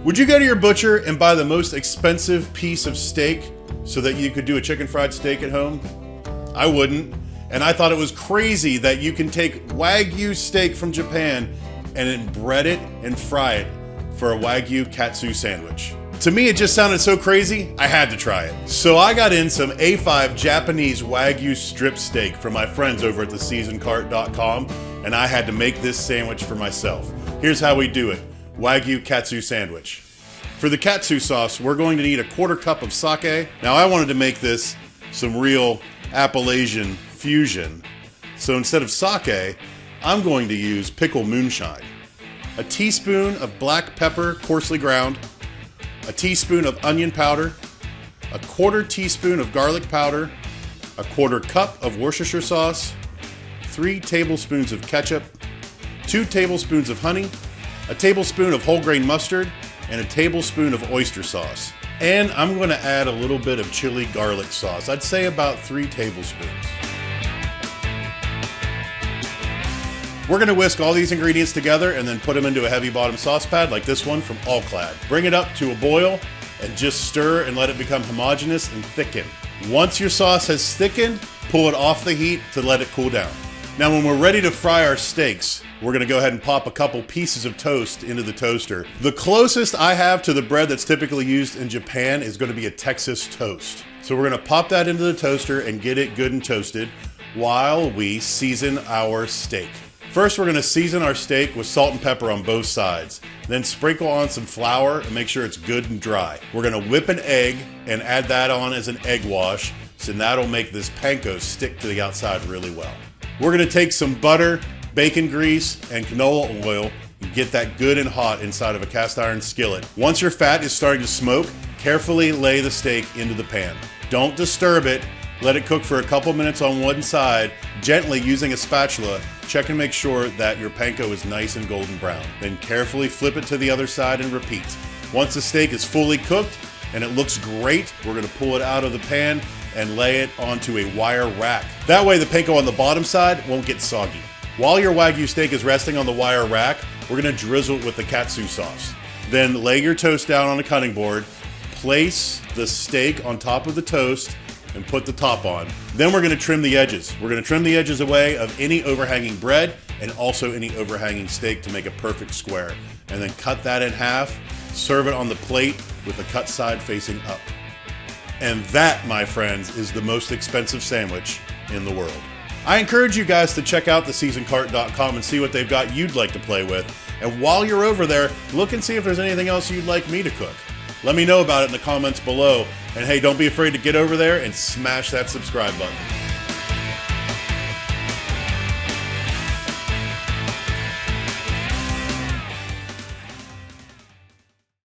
Would you go to your butcher and buy the most expensive piece of steak so that you could do a chicken fried steak at home? I wouldn't. And I thought it was crazy that you can take Wagyu steak from Japan and then bread it and fry it for a Wagyu katsu sandwich. To me, it just sounded so crazy, I had to try it. So I got in some A5 Japanese Wagyu strip steak from my friends over at theseasoncart.com, and I had to make this sandwich for myself. Here's how we do it. Wagyu katsu sandwich. For the katsu sauce, we're going to need a 1/4 cup of sake. Now I wanted to make this some real Appalachian fusion. So instead of sake, I'm going to use pickle moonshine. A teaspoon of black pepper, coarsely ground. A teaspoon of onion powder. A 1/4 teaspoon of garlic powder. A 1/4 cup of Worcestershire sauce. 3 tablespoons of ketchup. 2 tablespoons of honey. A tablespoon of whole grain mustard, and a tablespoon of oyster sauce. And I'm going to add a little bit of chili garlic sauce. I'd say about 3 tablespoons. We're going to whisk all these ingredients together and then put them into a heavy bottom sauce pad like this one from All-Clad. Bring it up to a boil and just stir and let it become homogeneous and thicken. Once your sauce has thickened, pull it off the heat to let it cool down. Now when we're ready to fry our steaks, we're going to go ahead and pop a couple pieces of toast into the toaster. The closest I have to the bread that's typically used in Japan is going to be a Texas toast. So we're going to pop that into the toaster and get it good and toasted while we season our steak. First, we're going to season our steak with salt and pepper on both sides. Then sprinkle on some flour and make sure it's good and dry. We're going to whip an egg and add that on as an egg wash, so that'll make this panko stick to the outside really well. We're going to take some butter, bacon grease, and canola oil and get that good and hot inside of a cast iron skillet. Once your fat is starting to smoke, carefully lay the steak into the pan. Don't disturb it. Let it cook for a couple minutes on one side, gently using a spatula. Check and make sure that your panko is nice and golden brown. Then carefully flip it to the other side and repeat. Once the steak is fully cooked and it looks great, we're going to pull it out of the pan and lay it onto a wire rack. That way the panko on the bottom side won't get soggy. While your Wagyu steak is resting on the wire rack, we're going to drizzle it with the katsu sauce. Then lay your toast down on a cutting board, place the steak on top of the toast, and put the top on. Then we're going to trim the edges. We're going to trim the edges away of any overhanging bread and also any overhanging steak to make a perfect square. And then cut that in half, serve it on the plate with the cut side facing up. And that, my friends, is the most expensive sandwich in the world. I encourage you guys to check out theseasoncart.com and see what they've got you'd like to play with. And while you're over there, look and see if there's anything else you'd like me to cook. Let me know about it in the comments below. And hey, don't be afraid to get over there and smash that subscribe button.